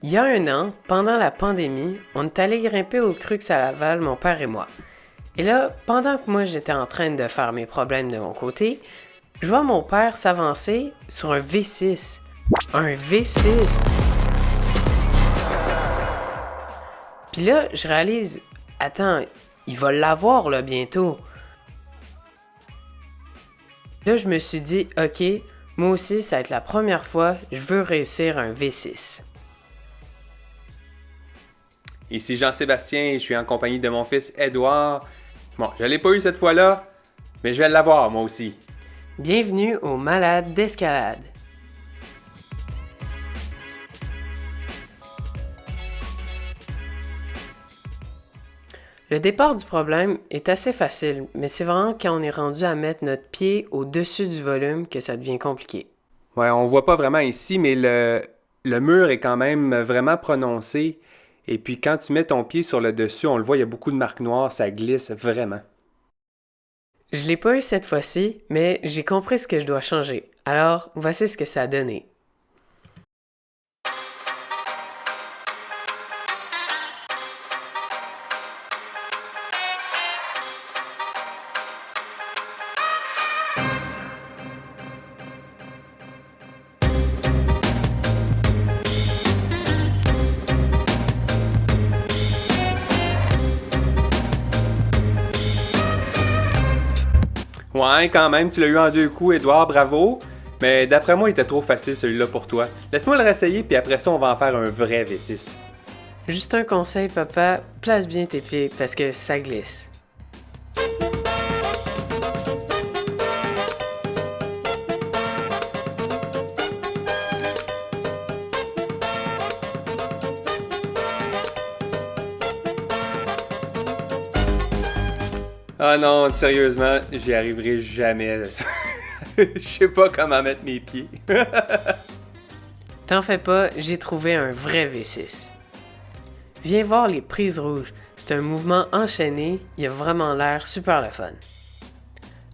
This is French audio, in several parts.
Il y a un an, pendant la pandémie, on est allé grimper au Crux à Laval, mon père et moi. Et là, pendant que moi j'étais en train de faire mes problèmes de mon côté, je vois mon père s'avancer sur un V6. Un V6! Puis là, je réalise, attends, il va l'avoir là bientôt. Là, je me suis dit, ok, moi aussi, ça va être la première fois, je veux réussir un V6. Ici Jean-Sébastien et je suis en compagnie de mon fils Édouard. Bon, je l'ai pas eu cette fois-là, mais je vais l'avoir moi aussi. Bienvenue aux Malades d'escalade. Le départ du problème est assez facile, mais c'est vraiment quand on est rendu à mettre notre pied au-dessus du volume que ça devient compliqué. Ouais, on voit pas vraiment ici, mais le mur est quand même vraiment prononcé. Et puis quand tu mets ton pied sur le dessus, on le voit, il y a beaucoup de marques noires, ça glisse vraiment. Je l'ai pas eu cette fois-ci, mais j'ai compris ce que je dois changer. Alors, voici ce que ça a donné. Ouais, quand même, tu l'as eu en 2 coups, Édouard, bravo. Mais d'après moi, il était trop facile celui-là pour toi. Laisse-moi le réessayer, puis après ça, on va en faire un vrai V6. Juste un conseil, papa, place bien tes pieds parce que ça glisse. Ah non, sérieusement, j'y arriverai jamais. Je sais pas comment mettre mes pieds. T'en fais pas, j'ai trouvé un vrai V6. Viens voir les prises rouges. C'est un mouvement enchaîné, il a vraiment l'air super le fun.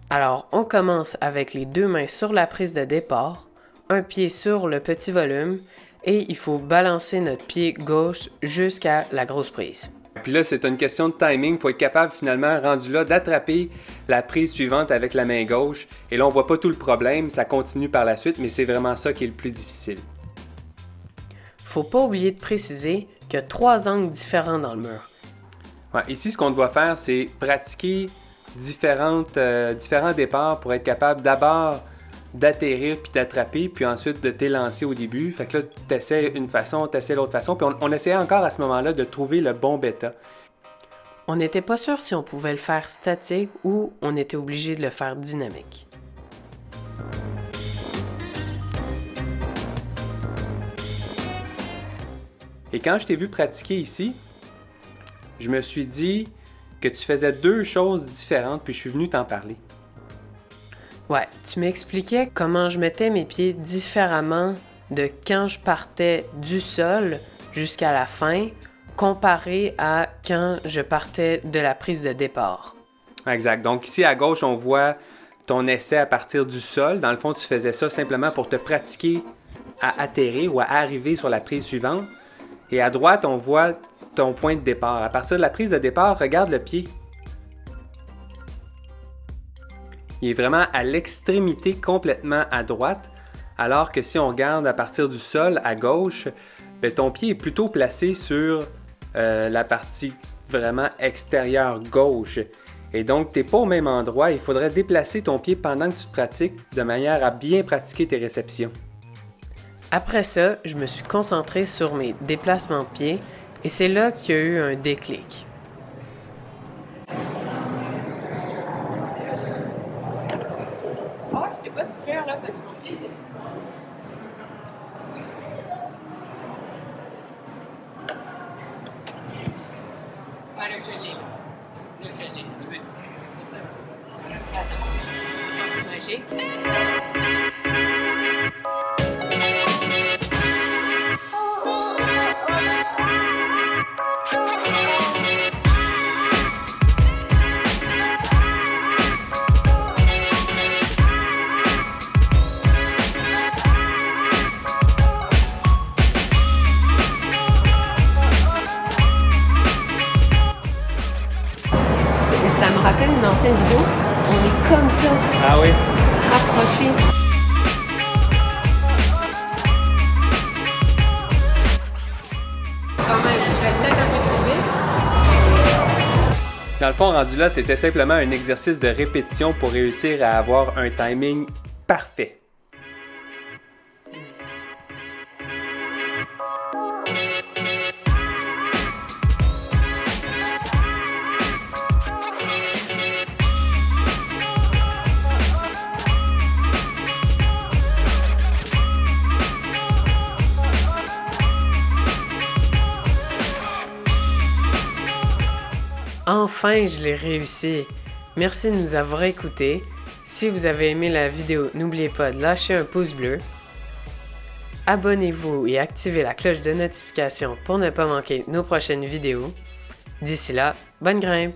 Alors, on commence avec les deux mains sur la prise de départ, un pied sur le petit volume, et il faut balancer notre pied gauche jusqu'à la grosse prise. Puis là, c'est une question de timing. Faut être capable, finalement, rendu là, d'attraper la prise suivante avec la main gauche. Et là, on voit pas tout le problème, ça continue par la suite, mais c'est vraiment ça qui est le plus difficile. Faut pas oublier de préciser qu'il y a 3 angles différents dans le mur. Ouais, ici, ce qu'on doit faire, c'est pratiquer différents départs pour être capable d'abord d'atterrir puis d'attraper, puis ensuite de t'élancer au début. Fait que là, tu essaies une façon, tu essaies l'autre façon, puis on essayait encore à ce moment-là de trouver le bon bêta. On n'était pas sûr si on pouvait le faire statique ou on était obligé de le faire dynamique. Et quand je t'ai vu pratiquer ici, je me suis dit que tu faisais 2 choses différentes, puis je suis venu t'en parler. Ouais, tu m'expliquais comment je mettais mes pieds différemment de quand je partais du sol jusqu'à la fin, comparé à quand je partais de la prise de départ. Exact. Donc ici à gauche, on voit ton essai à partir du sol. Dans le fond, tu faisais ça simplement pour te pratiquer à atterrir ou à arriver sur la prise suivante. Et à droite, on voit ton point de départ. À partir de la prise de départ, regarde le pied. Il est vraiment à l'extrémité complètement à droite, alors que si on regarde à partir du sol à gauche, bien, ton pied est plutôt placé sur la partie vraiment extérieure gauche. Et donc, tu n'es pas au même endroit. Il faudrait déplacer ton pied pendant que tu te pratiques de manière à bien pratiquer tes réceptions. Après ça, je me suis concentré sur mes déplacements de pieds et c'est là qu'il y a eu un déclic. Oh, j'étais pas super là parce qu'on est. Ah, là, je l'ai, là. Là, je l'ai. Oui. C'est ça. Attends. Magique. rappelle une ancienne vidéo? On est comme ça, Ah oui? rapprochés. Quand même, je vais peut-être un peu trop vite. Dans le fond, rendu là, c'était simplement un exercice de répétition pour réussir à avoir un timing parfait. Enfin, je l'ai réussi. Merci de nous avoir écoutés. Si vous avez aimé la vidéo, n'oubliez pas de lâcher un pouce bleu. Abonnez-vous et activez la cloche de notification pour ne pas manquer nos prochaines vidéos. D'ici là, bonne grimpe!